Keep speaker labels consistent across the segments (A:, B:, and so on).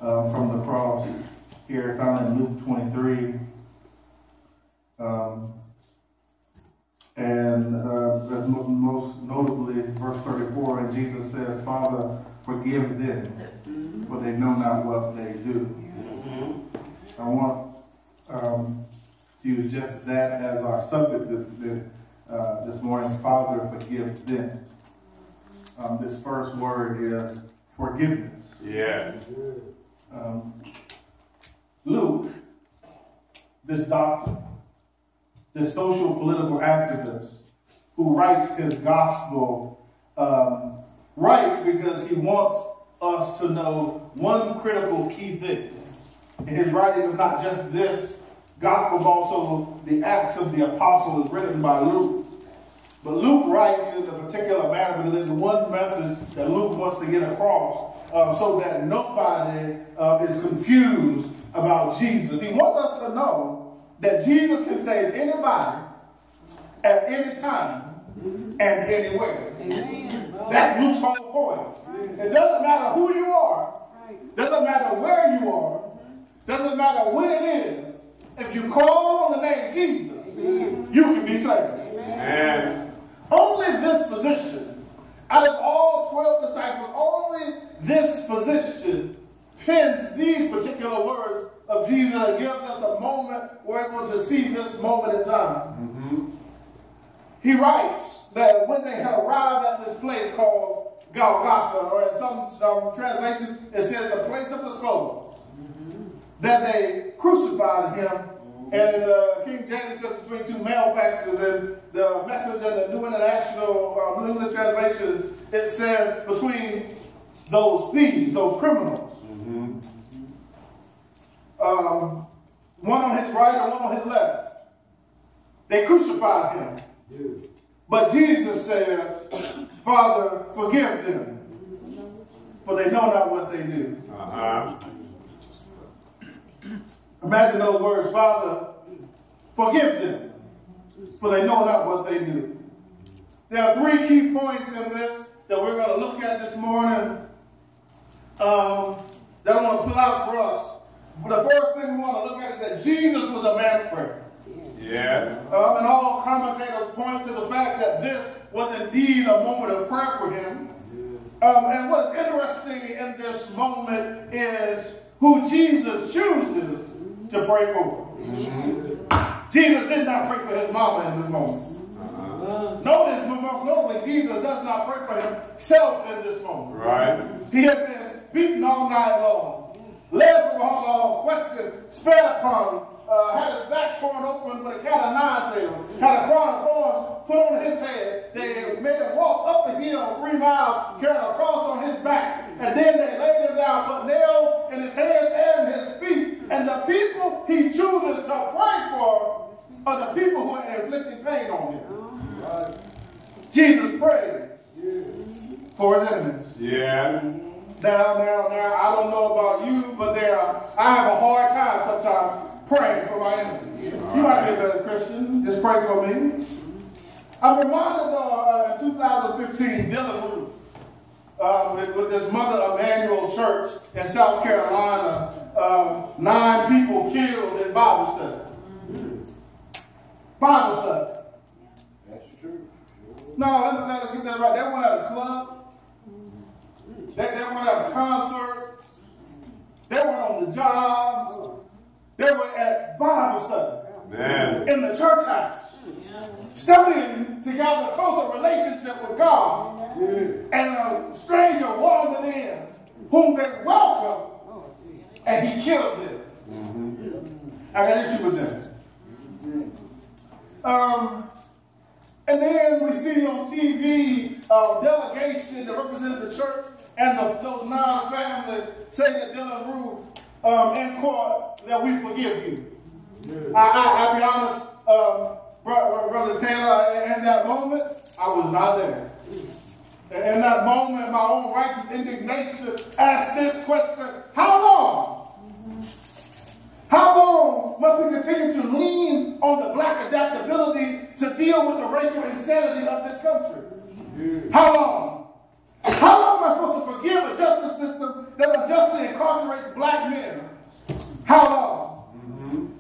A: from the cross here found in Luke 23. As most notably, verse 34, and Jesus says, Father, forgive them, for they know not what they do. I want to use just that as our subject this morning, Father, forgive them. This first word is forgiveness.
B: Yeah.
A: Luke, this doctor, this social political activist who writes his gospel, writes because he wants us to know one critical key thing. And his writing is not just this gospel, but also the Acts of the Apostles written by Luke. But Luke writes in a particular manner because there's one message that Luke wants to get across so that nobody is confused about Jesus. He wants us to know that Jesus can save anybody at any time and anywhere. Amen. That's Luke's whole point. It doesn't matter who you are, doesn't matter where you are, doesn't matter when it is. If you call on the name Jesus, you can be saved.
B: Amen.
A: Only this physician, out of all 12 disciples, only this physician pens these particular words of Jesus and gives us a moment we're able to see this moment in time. He writes that when they had arrived at this place called Golgotha, or in some translations it says the place of the skull, that they crucified him. And King James says between two mail packages, and the Message and the New International, New English translations, it says between those thieves, those criminals. One on his right and one on his left. They crucified him. But Jesus says, Father, forgive them, for they know not what they do. Imagine those words, Father, forgive them, for they know not what they do. There are three key points in this that we're going to look at this morning that I want to pull out for us. The first thing we want to look at is that Jesus was a man of prayer.
B: Yes.
A: And all commentators point to the fact that this was indeed a moment of prayer for him. And what's interesting in this moment is who Jesus chooses to pray for. Jesus did not pray for his mama in this moment. Notice, most notably, Jesus does not pray for himself in this moment.
B: Right.
A: He has been beaten all night long, led through all questioned, spat upon, had his back torn open with a cat of nine tails, had a crown of thorns put on his head. They made him walk up the hill 3 miles, carrying a cross on his back, and then they laid him down, put nails in his hands and his feet. And the people he chooses to pray for are the people who are inflicting pain on him. Right. Jesus prayed for his enemies.
B: Yeah.
A: Now, I don't know about you, but I have a hard time sometimes praying for my enemies. You might be a better Christian. Just pray for me. I'm reminded in 2015, Dylan Roof, with this Mother Emanuel Church in South Carolina, 9 people killed in Bible study. Bible study.
C: That's true.
A: No, let's get that right. They weren't at a club. They weren't at a concert. They weren't on the job. They were at Bible study.
B: Man.
A: In the church house. Studying to have a closer relationship with God. And a stranger wandered in whom they welcomed, and he killed them. I got an issue with them. And then we see on TV delegation that represented the church and those 9 families say to Dylan Roof in court that we forgive you. I'll be honest, Brother Taylor, in that moment, I was not there. In that moment, my own righteous indignation asked this question: how long? How long must we continue to lean on the black adaptability to deal with the racial insanity of this country? How long? How long am I supposed to forgive a justice system that unjustly incarcerates black men. How long?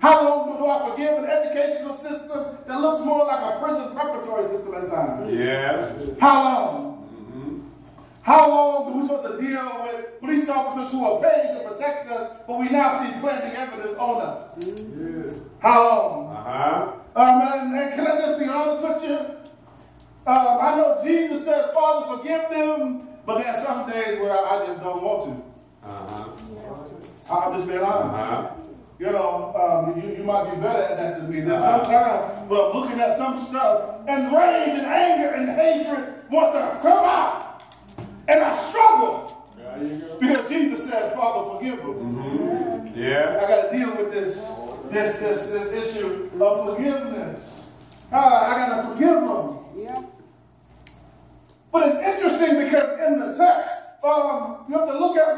A: How long do I forgive an educational system that looks more like a prison preparatory system at times?
B: Yes.
A: How long? How long do we supposed to deal with police officers who are paid to protect us, but we now see planting evidence on us? How long? And can I just be honest with you? I know Jesus said, Father, forgive them, but there are some days where I just don't want to. I'm just being honest. You know, you might be better at that than me. There's sometimes when I'm looking at some stuff, and rage and anger and hatred wants to come out. And I struggle. Because Jesus said, Father, forgive them.
B: Yeah.
A: I got to deal with this issue of forgiveness. I got to forgive them.
D: Yeah.
A: But it's interesting because in the text, you have to look at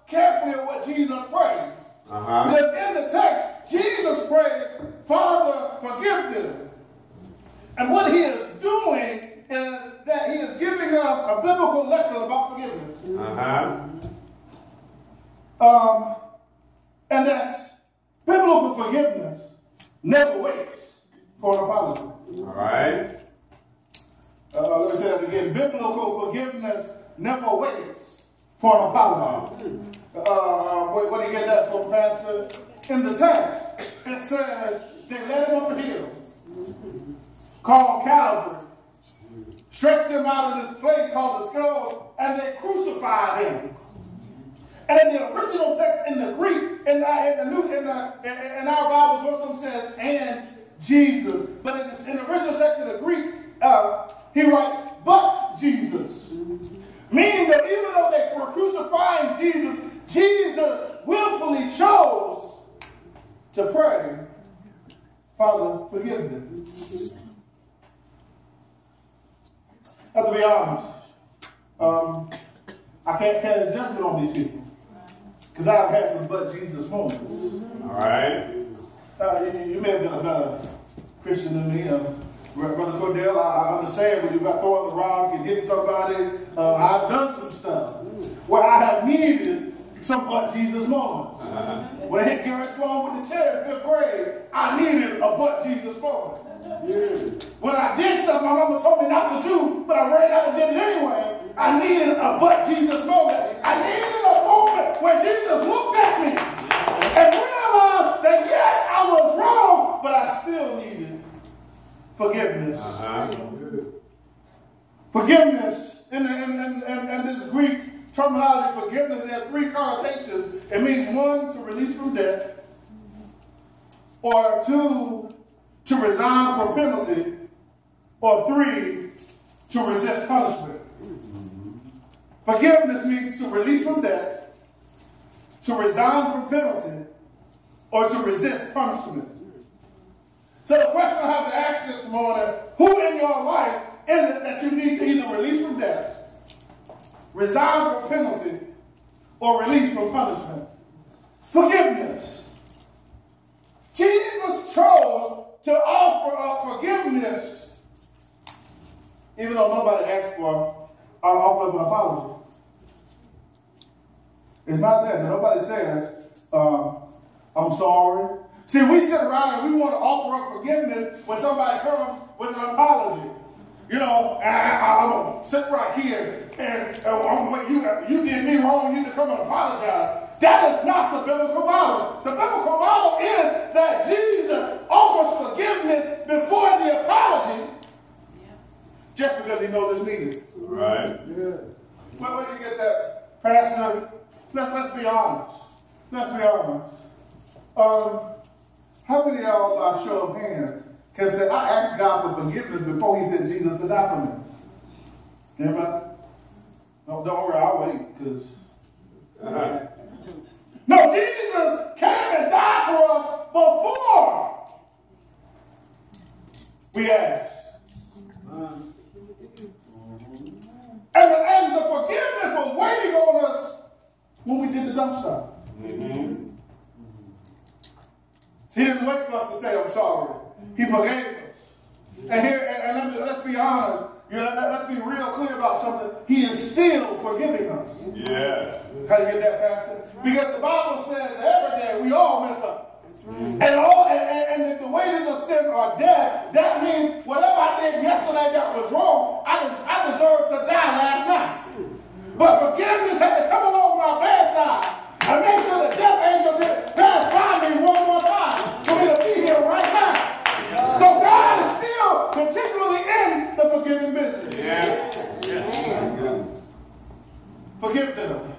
A: carefully at what Jesus prays. Because in the text, Jesus prays, Father, forgive them. And what he is doing is that he is giving us a biblical lesson about forgiveness. And that's biblical forgiveness never waits for an apology.
B: All right.
A: Let me say that again. Biblical forgiveness never waits for an apology. Where do you get that from, Pastor? In the text, it says they led him up a hill called Calvary, stretched him out of this place called the skull, and they crucified him. And in the original text in the Greek, in our Bibles, most of them says, and Jesus. But in the original text in the Greek, he writes, but Jesus. Meaning that even though they were crucifying Jesus, Jesus willfully chose to pray, Father, forgive them. I have to be honest. I can't judge it on these people. Because I've had some but Jesus moments.
B: All right.
A: You may have been a better Christian than me. Brother Cordell, I understand when you got throwing the rock and hitting somebody. I've done some stuff where I have needed some but Jesus moments. When I hit Garrett Sloan with the chair in 5th grade, I needed a but Jesus moment. When I did stuff my mama told me not to do, but I ran out and did it anyway, I needed a but Jesus moment. I needed a moment where Jesus looked at me and realized that yes, I was wrong, but I still needed forgiveness. Forgiveness, in this Greek terminology, forgiveness, there are 3 connotations. It means 1, to release from debt, or 2, to resign from penalty, or 3, to resist punishment. Forgiveness means to release from debt, to resign from penalty, or to resist punishment. So the question I have to ask this morning, who in your life is it that you need to either release from debt, resign from penalty, or release from punishment? Forgiveness. Jesus chose to offer up forgiveness, even though nobody asked for an offer of an apology. It's not that. Nobody says, I'm sorry. See, we sit around and we want to offer up forgiveness when somebody comes with an apology. You know, I'm going to sit right here and you did me wrong, you need to come and apologize. That is not the biblical model. The biblical model is that Jesus offers forgiveness before the apology just because he knows it's needed.
B: Right.
A: Where do you get that, Pastor? Let's be honest. Let's be honest. How many of y'all, by show of hands, can say, I asked God for forgiveness before he sent Jesus to die for me? Anybody? No, don't worry, I'll wait, because... No, Jesus came and died for us before we asked. And the forgiveness was waiting on us when we did the dumb stuff. He didn't wait for us to say, I'm sorry. He forgave us. And let's be honest, Let's be real clear about something. He is still forgiving us.
B: Yes.
A: How do you get that, Pastor? Because the Bible says every day we all mess up. And the wages of sin are death. That means whatever I did yesterday that was wrong, I deserve to die last night. But forgiveness had to come along my bedside and make sure the death angel did pass by me one more time for me to be here right now. So God is still continually in the forgiving business.
B: Yeah.
A: Forgive them.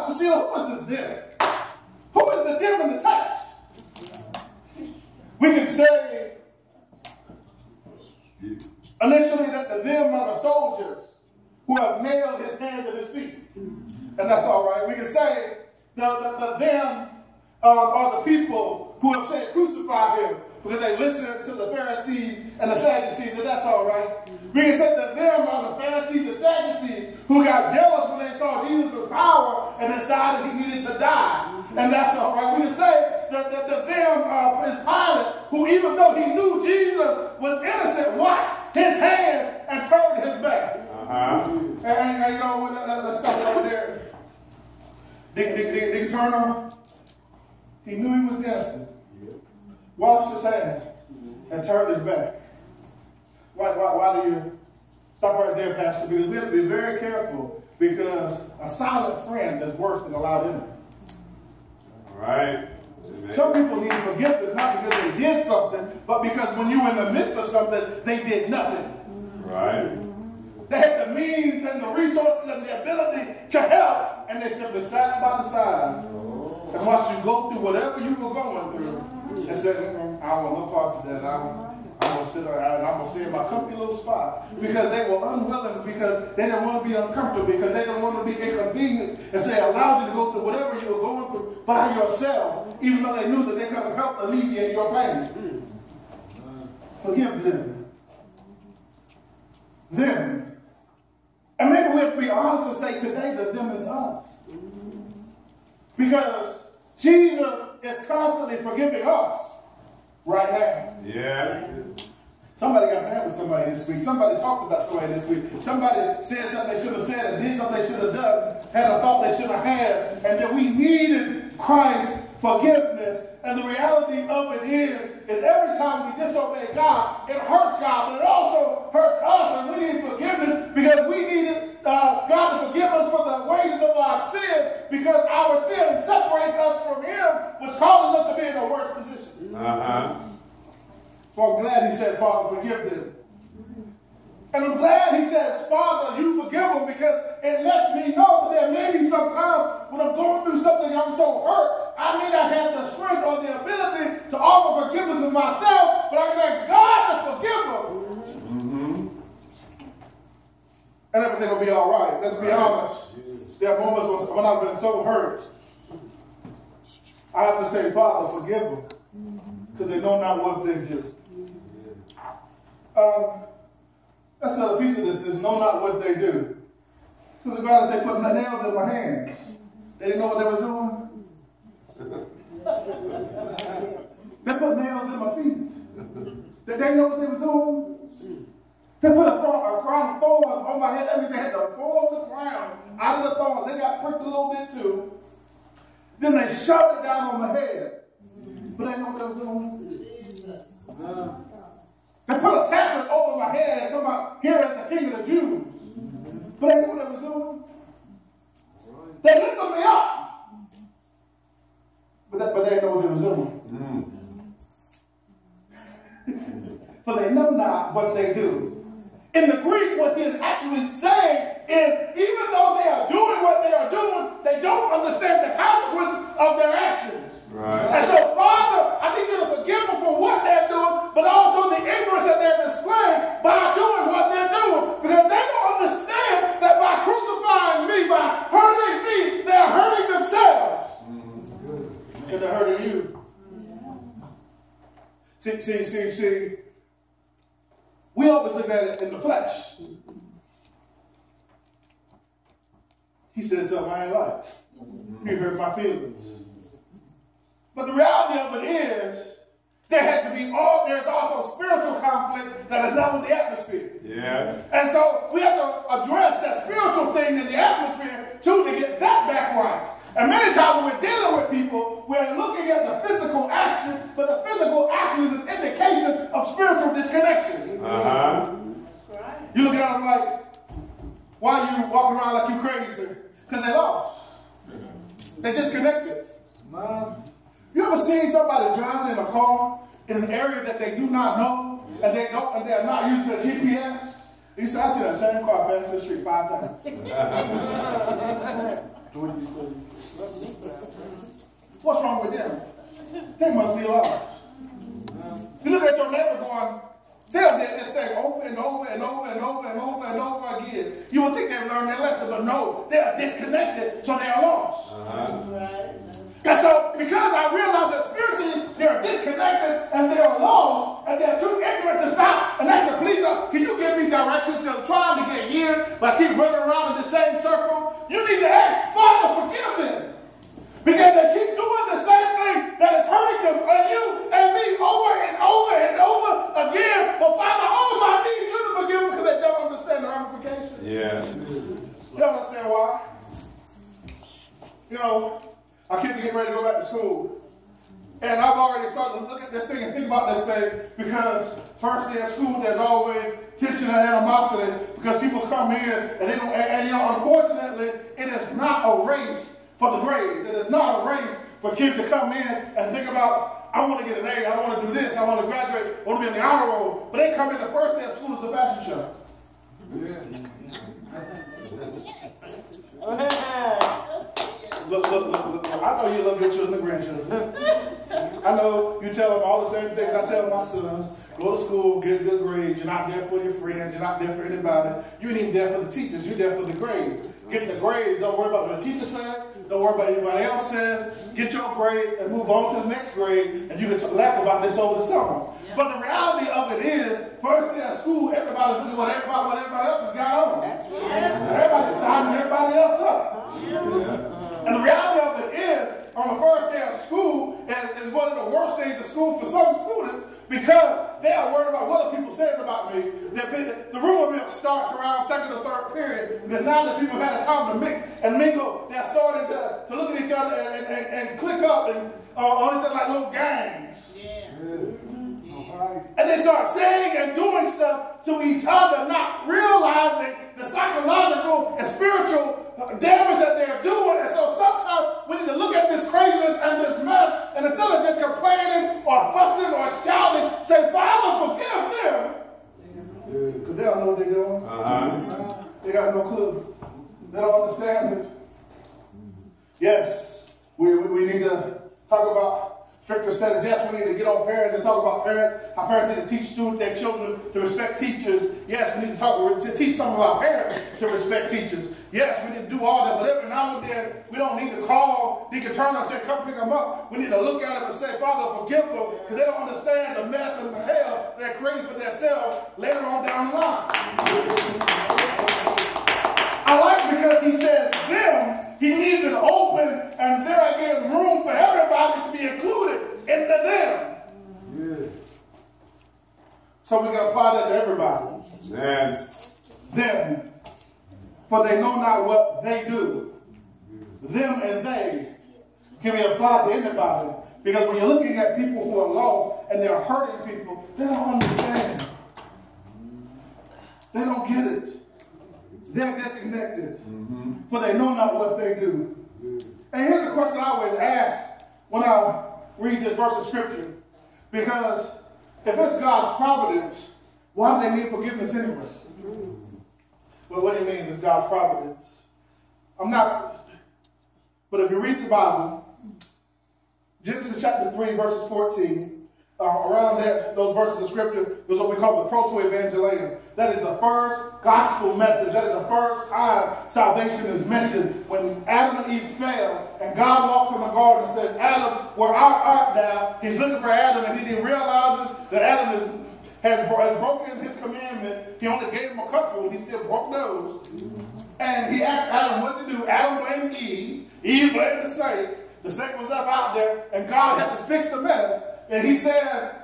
A: See, who is this them? Who is the them in the text? We can say initially that the them are the soldiers who have nailed his hands and his feet. And that's all right. We can say the them are the people who have said crucify him because they listened to the Pharisees and the Sadducees, and that's all right. We can say that them are the Pharisees and Sadducees who got jealous when they saw Jesus' power and decided he needed to die. And that's all right. We can say that them is Pilate, who even though he knew Jesus was innocent, washed his hands and turned his back. And you know, let's stop right there. Did he turn on? He knew he was innocent. Washed his hands and turned his back. Why do you stop right there, Pastor? Because we have to be very careful, because a silent friend is worse than a loud enemy.
B: All right. Amen.
A: Some people need forgiveness not because they did something, but because when you're in the midst of something, they did nothing.
B: Right.
A: They had the means and the resources and the ability to help, and they simply sat by the side and watched you go through whatever you were going through and said, I want no parts of that. I'm going to sit around and I'm going to stay in my comfy little spot. Because they were unwilling, because they didn't want to be uncomfortable, because they didn't want to be inconvenienced, and so they allowed you to go through whatever you were going through by yourself, even though they knew that they could have helped alleviate your pain. Forgive them. Them. And maybe we have to be honest and say today that them is us. Because Jesus is constantly forgiving us right now.
B: Yes.
A: Somebody got mad with somebody this week. Somebody talked about somebody this week. Somebody said something they should have said and did something they should have done, had a thought they should have had, and that we needed Christ's forgiveness. And the reality of it is every time we disobey God, it hurts God, but it also hurts us, and we need forgiveness because we needed God to forgive us for the wages of our sin, because our sin separates us from Him, which causes us to be in a worse position. So I'm glad He said, Father, forgive them. And I'm glad He says, Father, you forgive them, because it lets me know that there may be some times when I'm going through something and I'm so hurt, I may not have the strength or the ability to offer forgiveness of myself, but I can ask God to forgive them. And everything will be all right. Let's be honest. There are moments when I've been so hurt, I have to say, Father, forgive them, because they know not what they do. That's another piece of this, is know not what they do. Because the God said, put nails in my hands. They didn't know what they was doing. They put nails in my feet. They didn't know what they was doing. They put a crown of thorns on my head. That means they had to pull the crown out of the thorns. They got pricked a little bit too. Then they shoved it down on my head. But they didn't know what they was doing. They put a tablet over my head and talking about, here is the King of the Jews. But they knew what they was doing. They lifted me up. But they didn't know what they was doing. For they know not what they do. In the Greek, what he is actually saying is, even though they are doing what they are doing, they don't understand the consequences of their actions. Right. And so, Father, I need you to forgive them for what they're doing, but also the ignorance that they're displaying by doing what they're doing. Because they don't understand that by crucifying me, by hurting me, they're hurting themselves. And they're hurting you. See. We always look at it in the flesh. He said something I ain't like. He hurt my feelings. But the reality of it is there's also spiritual conflict that is not with the atmosphere.
B: Yes.
A: And so we have to address that spiritual thing in the atmosphere too to get that back right. And many times when we're dealing with people, we're looking at the physical action, but the physical action is an indication of spiritual disconnection.
B: Uh-huh.
A: You look at them like, why are you walking around like you crazy? Because they lost. They disconnected. You ever seen somebody driving in a car in an area that they do not know, and they're not using their GPS? You say, I see that same car pass the street 5 times. What's wrong with them? They must be lost. You look at your neighbor going, they'll get this thing over and over and over and over and over and over again. You would think they've learned their lesson, but no, they are disconnected, so they are lost. And so, because I realize that spiritually they are disconnected and they are lost and they're too ignorant to stop and ask the police, can you give me directions? They're trying to get here, but I keep running around in the same circle. You need to ask, Father, forgive them. Because they keep doing the same thing that is hurting them and you and me over and over and over again. But Father, also I need you to forgive them because they don't understand the ramifications.
B: Yes.
A: You don't understand why? You know, our kids are getting ready to go back to school. And I've already started to look at this thing and think about this thing because first day of school there's always tension and animosity because people come in and they don't, and you know, unfortunately, it is not a race for the grades. It is not a race for kids to come in and think about, I want to get an A, I want to do this, I want to graduate, I want to be in the honor roll. But they come in the first day of school as a fashion show. Look. I know you love your children and grandchildren. I know you tell them all the same things I tell my sons. Go to school, get a good grade. You're not there for your friends. You're not there for anybody. You ain't even there for the teachers. You're there for the grades. Get the grades. Don't worry about what the teacher says. Don't worry about anybody else says. Get your grades and move on to the next grade. And you can laugh about this over the summer. Yeah. But the reality of it is, first day of school, everybody's looking at what everybody else has got on. That's right. Everybody's sizing everybody else up. Yeah. And the reality of it is, on the first day of school, is one of the worst days of school for some students because they are worried about what are people saying about me. The rumor mill starts around second or third period because now that people have had time to mix and mingle, they're starting to look at each other and click up and on each other like little gangs. Yeah. And they start saying and doing stuff to each other, not realizing the psychological and spiritual damage that they're doing. And so sometimes we need to look at this craziness and this mess, and instead of just complaining or fussing or shouting, say, Father, forgive them. Because they don't know what they're doing. They got no clue. They don't understand it. Yes, we need to talk about stricter standards. Yes, we need to get on parents and talk about parents. How parents need to teach their children to respect teachers. Yes, we need to teach some of our parents to respect teachers. Yes, we need to do all that. But every now and then, we don't need to call Deacon Turner and say, come pick them up. We need to look at them and say, Father, forgive them, because they don't understand the mess and the hell they're creating for themselves later on down the line. I like because he says them. He needs it open, and there again room for everybody to be included in the them. Yeah. So we got to apply that to everybody.
B: Yes.
A: Them. For they know not what they do. Them and they can be applied to anybody. Because when you're looking at people who are lost and they're hurting people, they don't understand. They don't get it. They're disconnected. For they know not what they do. And here's the question I always ask when I read this verse of scripture. Because if it's God's providence, why do they need forgiveness anyway? Well, what do you mean it's God's providence? But if you read the Bible, Genesis chapter 3, verses 14, around those verses of scripture is what we call the proto-evangelium. That is the first gospel message. That is the first time salvation is mentioned. When Adam and Eve fell, and God walks in the garden and says, Adam, where art thou? He's looking for Adam, and he realizes that Adam has broken his commandment. He only gave him a couple, and he still broke those. And he asked Adam what to do. Adam blamed Eve. Eve blamed the snake. The snake was left out there, and God had to fix the mess. and he said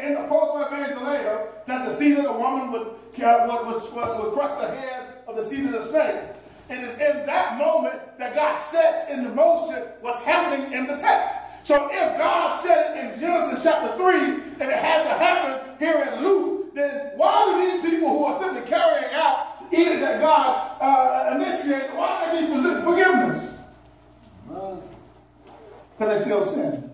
A: in the Proto Evangelium that the seed of the woman would crush the head of the seed of the snake. It is in that moment that God sets in motion what's happening in the text. So if God said it in Genesis chapter 3 and it had to happen here in Luke, then why do these people who are simply carrying out either that God initiated, why are they presenting forgiveness? Because they still sin.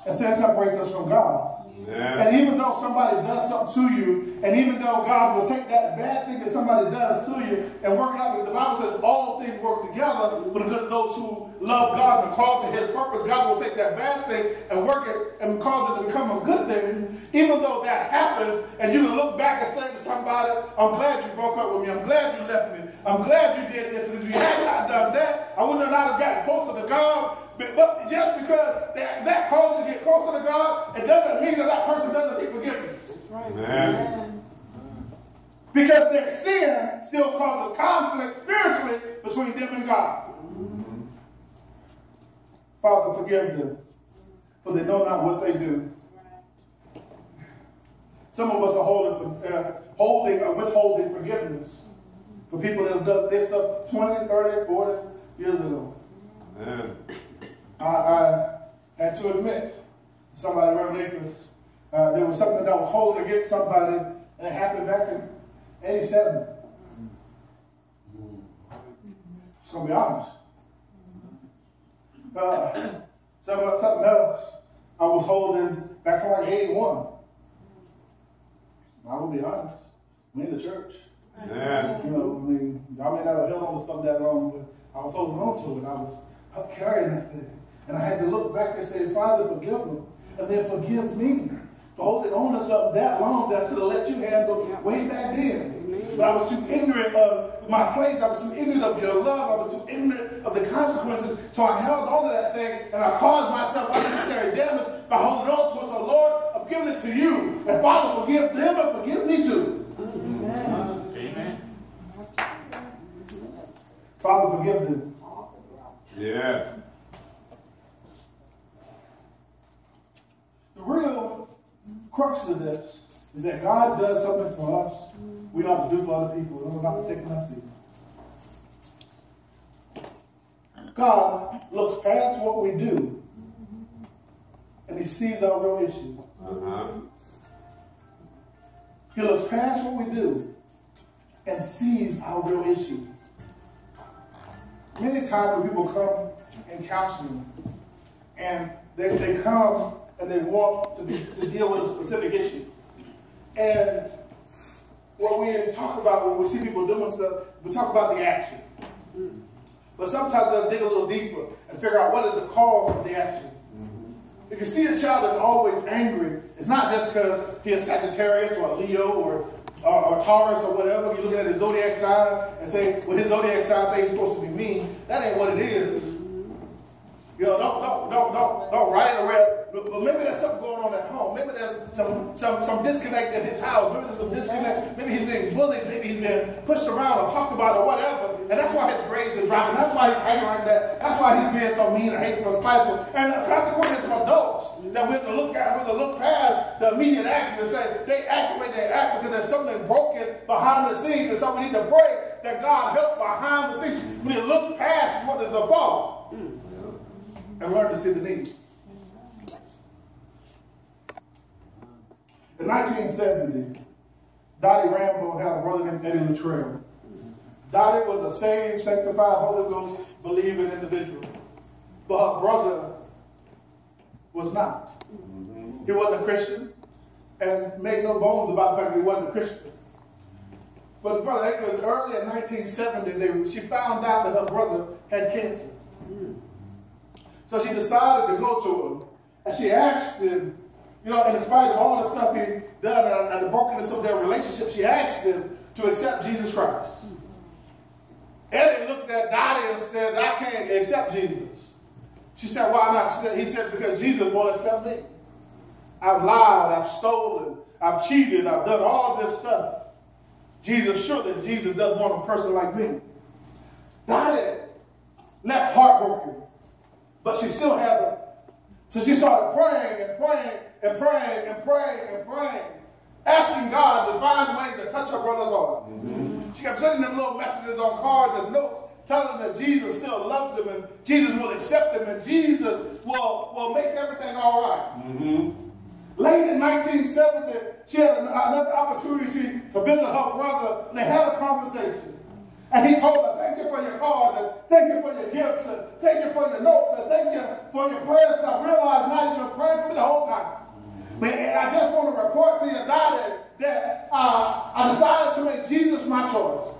A: And sin separates us from God. Yeah. And even though somebody does something to you, and even though God will take that bad thing that somebody does to you and work it out, because the Bible says all things work together for the good of those who love God and call to his purpose, God will take that bad thing and work it and cause it to become a good thing. Even though that happens, and you can look back and say to somebody, I'm glad you broke up with me. I'm glad you left me. I'm glad you did this. Because if you had not done that, I would not have gotten closer to God. But just because that caused you to get closer to God, it doesn't mean that person doesn't need forgiveness. Right. Amen. Because their sin still causes conflict spiritually between them and God. Mm-hmm. Father, forgive them, for they know not what they do. Some of us are withholding forgiveness for people that have done this stuff 20, 30, 40 years ago. Amen. I had to admit, somebody around Acres, there was something that I was holding against somebody, and it happened back in 87. Just gonna be honest. Something else I was holding back from like 81. I will be honest. We in the church. Yeah. You know, I mean, y'all may not have held on to something that long, but I was holding on to it. I was carrying that thing. And I had to look back and say, Father, forgive them. And then forgive me for holding on to something that long that I should have let you handle way back then. But I was too ignorant of my place. I was too ignorant of your love. I was too ignorant of the consequences. So I held on to that thing, and I caused myself unnecessary damage by holding on to it. So, Lord, I'm giving it to you. And Father, forgive them and forgive me too. Amen. Amen. Father, forgive them.
B: Yeah.
A: The real crux of this is that God does something for us we ought to do for other people. I'm about to take my seat. God looks past what we do and he sees our real issue. He looks past what we do and sees our real issue. Many times when people come in counseling and they come and they want to deal with a specific issue. And what we talk about when we see people doing stuff, we talk about the action. But sometimes they'll dig a little deeper and figure out what is the cause of the action. If you see a child that's always angry, it's not just because he's a Sagittarius or a Leo or Taurus or whatever. You look at his zodiac sign and say, well, his zodiac sign say he's supposed to be mean. That ain't what it is. You know, don't write it around. But maybe there's something going on at home. Maybe there's some disconnect in his house. Maybe there's some disconnect. Maybe he's being bullied. Maybe he's been pushed around or talked about or whatever. And that's why his grades are dropping. That's why he's acting like that. That's why he's being so mean and hateful and spiteful. And consequently, some adults that we have to look at, we have to look past the immediate action and say they act the way they act because there's something broken behind the scenes. And so we need to pray that God help behind the scenes. We need to look past what is the fault and learn to see the need. In 1970, Dottie Rambo had a brother named Eddie Luttrell. Dottie was a saved, sanctified, Holy Ghost believing individual. But her brother was not. He wasn't a Christian and made no bones about the fact that he wasn't a Christian. But Brother Akers, early in 1970, she found out that her brother had cancer. So she decided to go to him, and she asked him, you know, in spite of all the stuff he'd done and the brokenness of their relationship, she asked him to accept Jesus Christ. Eddie looked at Dottie and said, I can't accept Jesus. She said, why not? He said, because Jesus won't accept me. I've lied, I've stolen, I've cheated, I've done all this stuff. Surely Jesus doesn't want a person like me. Dottie left heartbroken, but she still had So she started praying and praying and praying and praying and praying, asking God to find ways to touch her brother's heart. She kept sending them little messages on cards and notes, telling him that Jesus still loves him and Jesus will accept him and Jesus will make everything all right. Late in 1970, she had another opportunity to visit her brother. They had a conversation. And he told her, thank you for your cards, and thank you for your gifts, and thank you for your notes, and thank you for your prayers. I realized now you've been praying for me the whole time. But I just want to report to your daddy that I decided to make Jesus my choice.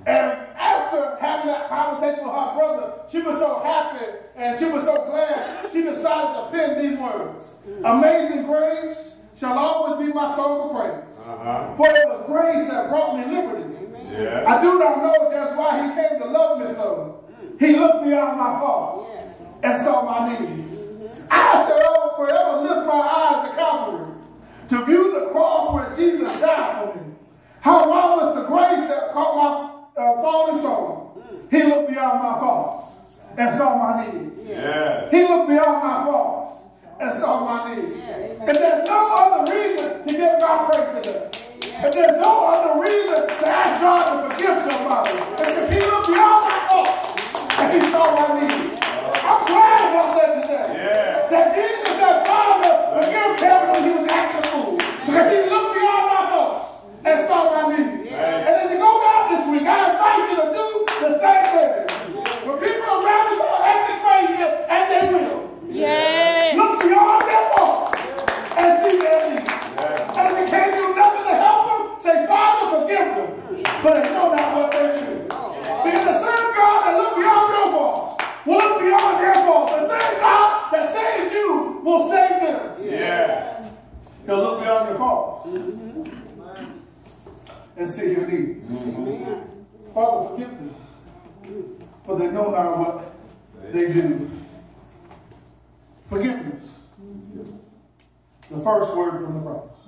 A: And after having that conversation with her brother, she was so happy and she was so glad, she decided to pen these words. Amazing grace shall always be my song of praise. For it was grace that brought me liberty. Yeah. I do not know just why he came to love me so. He looked beyond my faults and saw my needs. I shall forever lift my eyes to Calvary to view the cross where Jesus died for me. How marvelous the grace that caught my falling soul. He looked beyond my faults and saw my needs. Yeah. He looked beyond my faults and saw my needs. Yeah. And there's no other reason to give God praise today. And there's no other reason to ask God to forgive somebody. It's because he looked beyond my faults and he saw my needs. I'm glad about that today. Yeah. That Jesus said, Father, forgive Kevin when he was acting a fool. Because he looked beyond my faults and saw my needs. Yeah. And as you go out this week, I invite you to do the same thing. When people around us are acting crazy, and they will. Yeah. Look beyond their faults and see their needs. Yeah. And if you can't do nothing to help them, say, Father, forgive them. But they know not what they do. Because the same God that looked beyond your faults will look beyond their faults. The same God that saved you will save them. Yeah. He'll look beyond your faults and see your need. Father, forgive them, for they know not what they do. Forgiveness. The first word from the cross.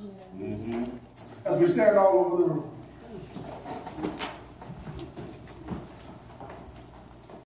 A: As we stand all over the room.